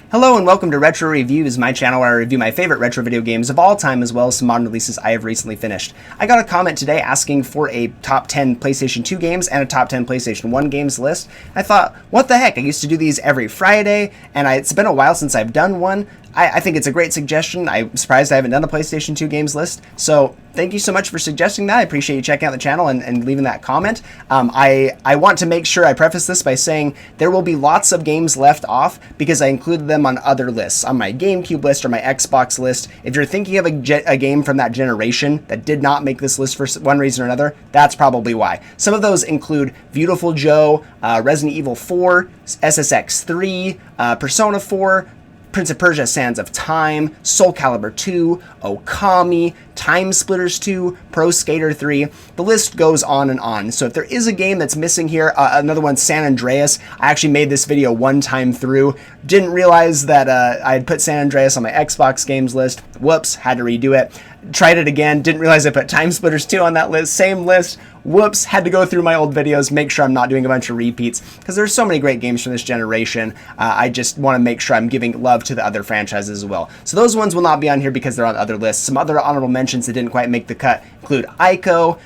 Hello and welcome to Retro Reviews, my channel where I review my favorite retro video games of all time as well as some modern releases I have recently finished. I got a comment today asking for a top 10 PlayStation 2 games and a top 10 PlayStation 1 games list. I thought, what the heck, I used to do these every Friday and it's been a while since I've done one. I think it's a great suggestion. I'm surprised I haven't done a PlayStation 2 games list, so thank you so much for suggesting that. I appreciate you checking out the channel and leaving that comment. I want to make sure I preface this by saying there will be lots of games left off because I included them on other lists, on my GameCube list or my Xbox list. If you're thinking of a game from that generation that did not make this list for one reason or another, that's probably why. Some of those include Beautiful Joe, Resident Evil 4, SSX 3, Persona 4, Prince of Persia: Sands of Time, Soul Calibur 2, Okami, Time Splitters 2, Pro Skater 3. The list goes on and on. So if there is a game that's missing here, another one, San Andreas. I actually made this video one time through. Didn't realize that I had put San Andreas on my Xbox games list. Whoops, had to redo it. Tried it again, didn't realize I put Time Splitters 2 on that list, same list. Whoops, had to go through my old videos, make sure I'm not doing a bunch of repeats, because there's so many great games from this generation. I just want to make sure I'm giving love to the other franchises as well. So those ones will not be on here because they're on other lists. Some other honorable mentions that didn't quite make the cut include Ico.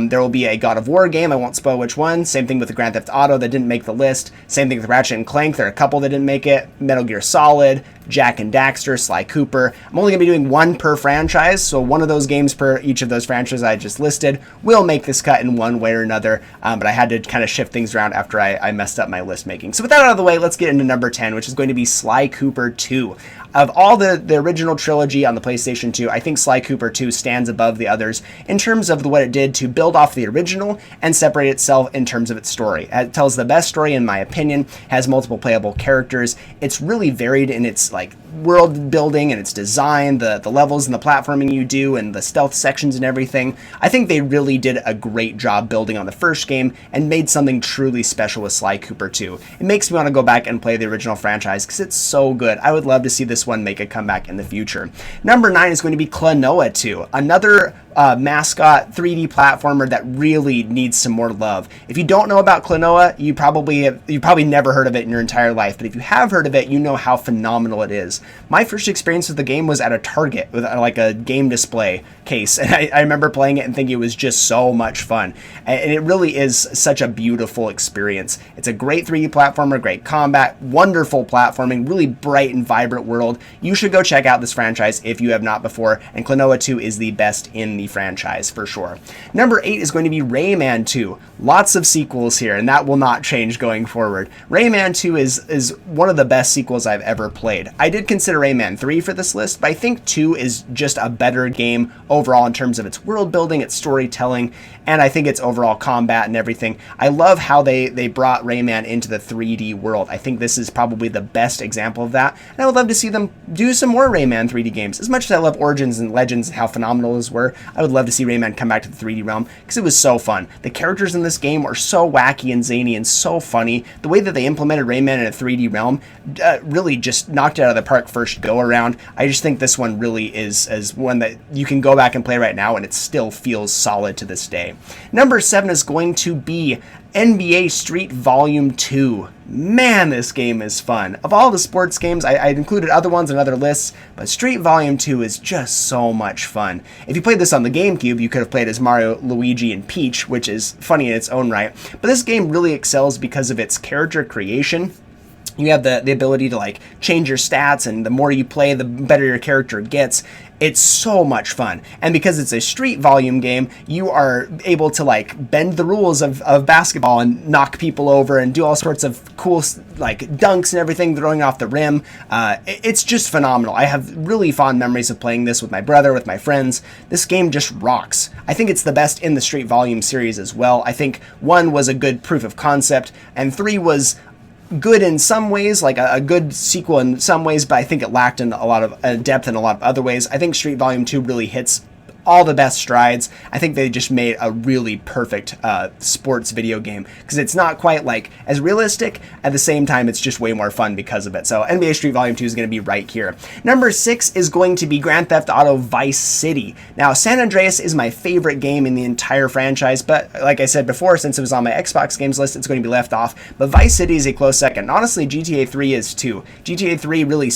There will be a God of War game, I won't spoil which one. Same thing with the Grand Theft Auto that didn't make the list. Same thing with Ratchet and Clank, there are a couple that didn't make it. Metal Gear Solid, Jak and Daxter, Sly Cooper. I'm only going to be doing one per franchise, so one of those games per each of those franchises I just listed will make this cut in one way or another, but I had to kind of shift things around after I messed up my list making. So with that out of the way, let's get into number 10, which is going to be Sly Cooper 2. Of all the original trilogy on the PlayStation 2, I think Sly Cooper 2 stands above the others in terms of what it did to build off the original and separate itself in terms of its story. It tells the best story in my opinion, has multiple playable characters, it's really varied in its world building and its design, the levels and the platforming you do and the stealth sections and everything. I think they really did a great job building on the first game and made something truly special with Sly Cooper 2. It makes me want to go back and play the original franchise because it's so good. I would love to see this one make a comeback in the future. Number 9 is going to be Cloa 2, another mascot 3D platformer that really needs some more love. If you don't know about Cloa, you probably never heard of it in your entire life, but if you have heard of it, you know how phenomenal it is. My first experience with the game was at a Target with a game display case, and I remember playing it and thinking it was just so much fun, and it really is such a beautiful experience. It's a great 3D platformer, great combat, wonderful platforming, really bright and vibrant world. You should go check out this franchise if you have not before, and Cloa 2 is the best in the franchise for sure. Number 8 is going to be Rayman 2. Lots of sequels here, and that will not change going forward. Rayman 2 is one of the best sequels I've ever played. I did consider Rayman 3 for this list, but I think 2 is just a better game overall in terms of its world building, its storytelling, and I think its overall combat and everything. I love how they brought Rayman into the 3D world. I think this is probably the best example of that, and I would love to see them do some more Rayman 3D games. As much as I love Origins and Legends and how phenomenal those were, I would love to see Rayman come back to the 3D realm because it was so fun. The characters in this game are so wacky and zany and so funny. The way that they implemented Rayman in a 3D realm really just knocked it out of the park first go around. I just think this one really is one that you can go back and play right now and it still feels solid to this day. Number 7 is going to be NBA Street Volume 2. Man, this game is fun. Of all the sports games, I included other ones on other lists, but Street Volume 2 is just so much fun. If you played this on the GameCube, you could have played as Mario, Luigi, and Peach, which is funny in its own right, but this game really excels because of its character creation. You have the ability to change your stats, and the more you play, the better your character gets. It's so much fun, and because it's a street volume game, you are able to bend the rules of basketball and knock people over and do all sorts of cool dunks and everything, throwing off the rim. It's just phenomenal. I have really fond memories of playing this with my brother, with my friends. This game just rocks. I think it's the best in the Street Volume series as well. I think 1 was a good proof of concept, and 3 was good in some ways, like a good sequel in some ways, but I think it lacked in a lot of depth in a lot of other ways. I think Street Volume 2 really hits all the best strides. I think they just made a really perfect sports video game because it's not quite like as realistic. At the same time, it's just way more fun because of it. So NBA Street Volume 2 is going to be right here. Number 6 is going to be Grand Theft Auto Vice City. Now, San Andreas is my favorite game in the entire franchise, but like I said before, since it was on my Xbox games list, it's going to be left off. But Vice City is a close second. Honestly, GTA 3 is too. GTA 3 really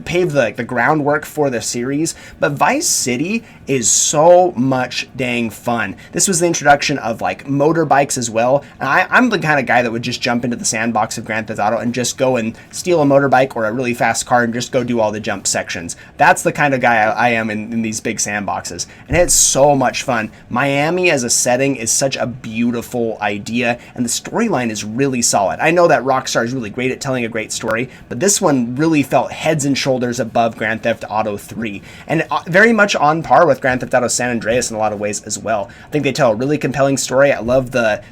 paved the groundwork for the series, but Vice City is so much dang fun. This was the introduction of like motorbikes as well. And I'm the kind of guy that would just jump into the sandbox of Grand Theft Auto and just go and steal a motorbike or a really fast car and just go do all the jump sections. That's the kind of guy I am in these big sandboxes. And it's so much fun. Miami as a setting is such a beautiful idea, and the storyline is really solid. I know that Rockstar is really great at telling a great story, but this one really felt heads and shoulders above Grand Theft Auto 3. And very much on par with Grand Theft Auto San Andreas in a lot of ways as well. I think they tell a really compelling story. I love the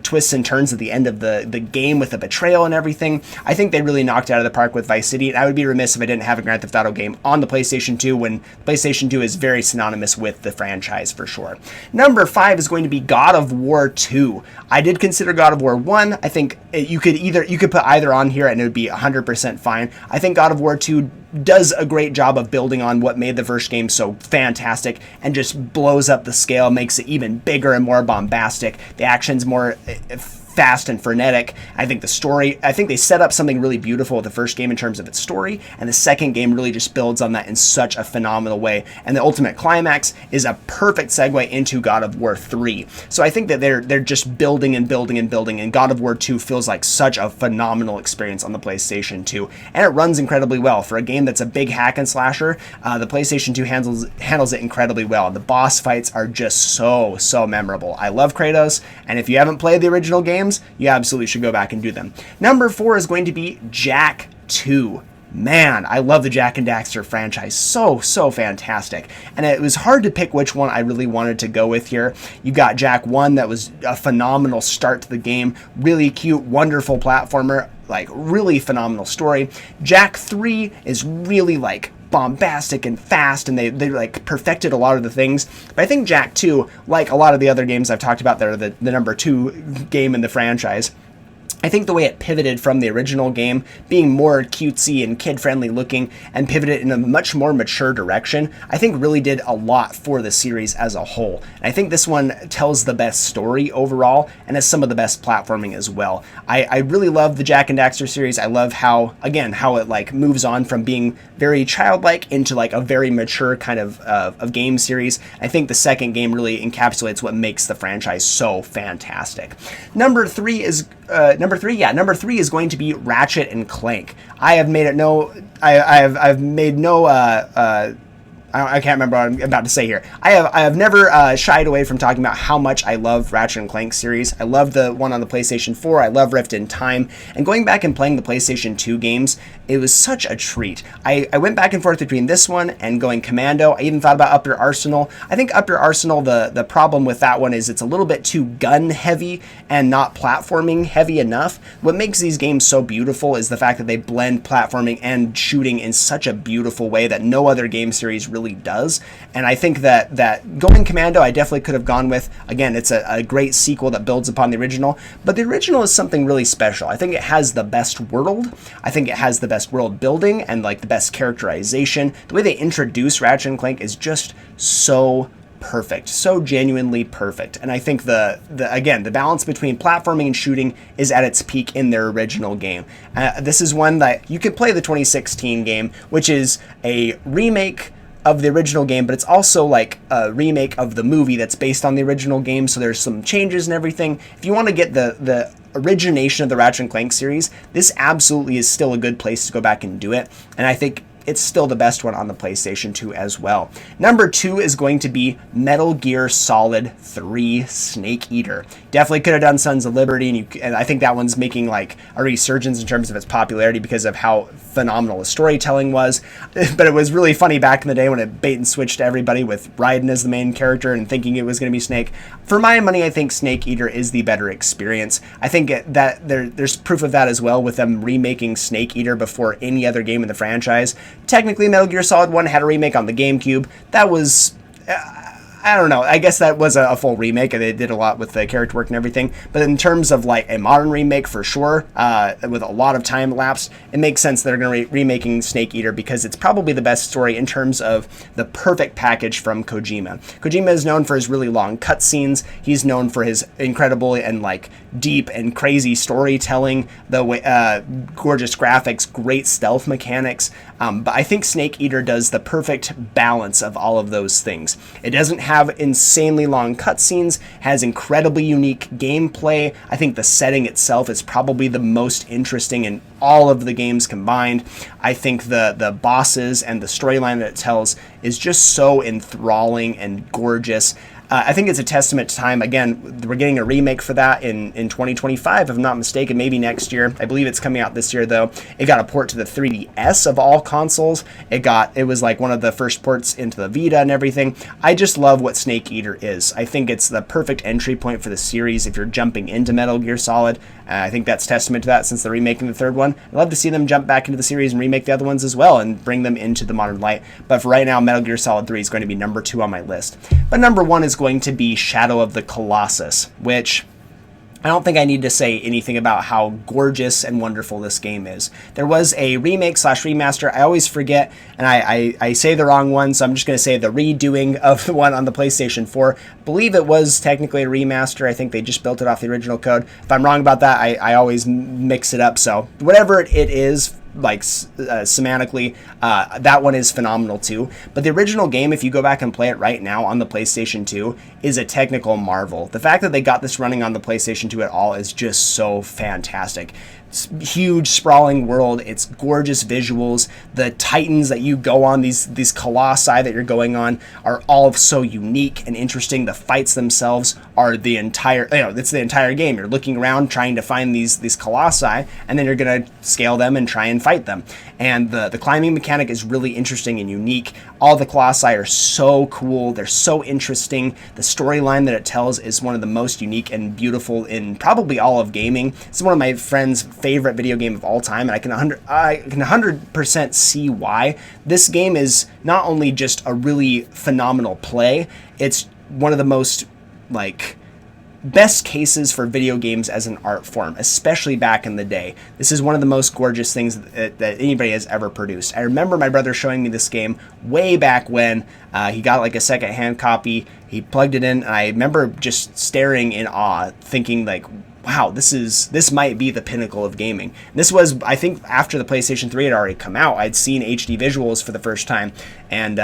twists and turns at the end of the game with the betrayal and everything. I think they really knocked it out of the park with Vice City, and I would be remiss if I didn't have a Grand Theft Auto game on the PlayStation 2 when PlayStation 2 is very synonymous with the franchise for sure. Number 5 is going to be God of War 2. I did consider God of War 1. I think you could put either on here and it would be 100% fine. I think God of War 2 does a great job of building on what made the first game so fantastic and just blows up the scale, makes it even bigger and more bombastic. The action's more fast and frenetic. I think they set up something really beautiful with the first game in terms of its story, and the second game really just builds on that in such a phenomenal way. And the ultimate climax is a perfect segue into God of War 3. So I think that they're just building and building and building, and God of War 2 feels like such a phenomenal experience on the PlayStation 2, and it runs incredibly well. For a game that's a big hack and slasher, the PlayStation 2 handles it incredibly well. The boss fights are just so memorable. I love Kratos, and if you haven't played the original game, you absolutely should go back and do them. Number 4 is going to be Jak 2. Man, I love the Jak and Daxter franchise. So fantastic. And it was hard to pick which one I really wanted to go with here. You got Jak 1, that was a phenomenal start to the game. Really cute, wonderful platformer, like really phenomenal story. Jak 3 is really like bombastic and fast, and they like perfected a lot of the things. But I think Jak 2, like a lot of the other games I've talked about that are the number 2 game in the franchise, I think the way it pivoted from the original game, being more cutesy and kid-friendly looking, and pivoted in a much more mature direction, I think really did a lot for the series as a whole. And I think this one tells the best story overall, and has some of the best platforming as well. I really love the Jak and Daxter series. I love how it like moves on from being very childlike into like a very mature kind of game series. I think the second game really encapsulates what makes the franchise so fantastic. Number 3 is going to be Ratchet and Clank. I've made no I can't remember what I'm about to say here. I have never shied away from talking about how much I love Ratchet and Clank series. I love the one on the PlayStation 4. I love Rift in Time. And going back and playing the PlayStation 2 games, it was such a treat. I went back and forth between this one and going Commando. I even thought about Up Your Arsenal. I think Up Your Arsenal, the problem with that one is it's a little bit too gun heavy and not platforming heavy enough. What makes these games so beautiful is the fact that they blend platforming and shooting in such a beautiful way that no other game series really does. And I think that going Commando, I definitely could have gone with. Again, it's a great sequel that builds upon the original, but the original is something really special. I think it has the best world. I think it has the best world building and like the best characterization. The way they introduce Ratchet and Clank is just so perfect, so genuinely perfect. And I think the balance between platforming and shooting is at its peak in their original game. This is one that you could play the 2016 game, which is a remake of the original game, but it's also like a remake of the movie that's based on the original game, so there's some changes and everything. If you want to get the origination of the Ratchet and Clank series, this absolutely is still a good place to go back and do it, and I think it's still the best one on the PlayStation 2 as well. Number 2 is going to be Metal Gear Solid 3 Snake Eater. Definitely could have done Sons of Liberty, and I think that one's making like a resurgence in terms of its popularity because of how phenomenal the storytelling was. But it was really funny back in the day when it bait and switched to everybody with Raiden as the main character and thinking it was going to be Snake. For my money, I think Snake Eater is the better experience. I think that there's proof of that as well with them remaking Snake Eater before any other game in the franchise. Technically, Metal Gear Solid 1 had a remake on the GameCube. That was I don't know. I guess that was a full remake, and they did a lot with the character work and everything. But in terms of like a modern remake, for sure, with a lot of time lapsed, it makes sense they're going to remaking Snake Eater because it's probably the best story in terms of the perfect package from Kojima. Kojima is known for his really long cutscenes. He's known for his incredible and like deep and crazy storytelling, the way, gorgeous graphics, great stealth mechanics. But I think Snake Eater does the perfect balance of all of those things. It doesn't have insanely long cutscenes, has incredibly unique gameplay. I think the setting itself is probably the most interesting in all of the games combined. I think the bosses and the storyline that it tells is just so enthralling and gorgeous. I think it's a testament to time. Again, we're getting a remake for that in 2025, if I'm not mistaken, maybe next year. I believe it's coming out this year, though. It got a port to the 3DS of all consoles. It was like one of the first ports into the Vita and everything. I just love what Snake Eater is. I think it's the perfect entry point for the series if you're jumping into Metal Gear Solid. I think that's testament to that since they're remaking the third one. I'd love to see them jump back into the series and remake the other ones as well and bring them into the modern light. But for right now, Metal Gear Solid 3 is going to be number 2 on my list. But number 1 is going to be Shadow of the Colossus, which I don't think I need to say anything about how gorgeous and wonderful this game is. There was a remake / remaster. I always forget, and I say the wrong one, so I'm just going to say the redoing of the one on the PlayStation 4. I believe it was technically a remaster. I think they just built it off the original code. If I'm wrong about that, I always mix it up. So whatever it is, like semantically, that one is phenomenal too. But the original game, if you go back and play it right now on the PlayStation 2, is a technical marvel. The fact that they got this running on the PlayStation 2 at all is just so fantastic. It's huge, sprawling world. It's gorgeous visuals. The titans that you go on, these colossi that you're going on, are all so unique and interesting. The fights themselves are the entire, it's the entire game. You're looking around trying to find these colossi, and then you're gonna scale them and try and fight them. And the climbing mechanic is really interesting and unique. All the colossi are so cool. They're so interesting. The storyline that it tells is one of the most unique and beautiful in probably all of gaming. It's one of my friends' favorite video game of all time, and I can 100% see why. This game is not only just a really phenomenal play, it's one of the most best cases for video games as an art form, especially back in the day. This is one of the most gorgeous things that anybody has ever produced. I remember my brother showing me this game way back when he got like a second-hand copy. He plugged it in, and I remember just staring in awe, thinking like, wow, this might be the pinnacle of gaming. This was, I think, after the PlayStation 3 had already come out. I'd seen HD visuals for the first time, and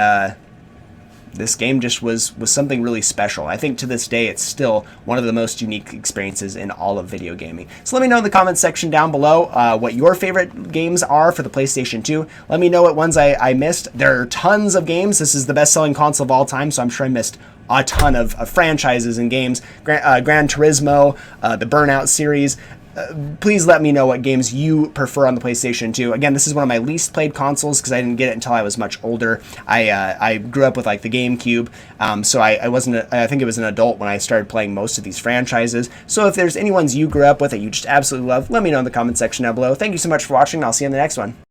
this game just was something really special. I think to this day, it's still one of the most unique experiences in all of video gaming. So let me know in the comments section down below what your favorite games are for the PlayStation 2. Let me know what ones I missed. There are tons of games. This is the best-selling console of all time, so I'm sure I missed a ton of franchises and games. Gran Turismo, the Burnout series. Please let me know what games you prefer on the PlayStation 2. Again, this is one of my least played consoles because I didn't get it until I was much older. I grew up with like the GameCube, so I think it was an adult when I started playing most of these franchises. So if there's any ones you grew up with that you just absolutely love, let me know in the comment section down below. Thank you so much for watching, and I'll see you in the next one.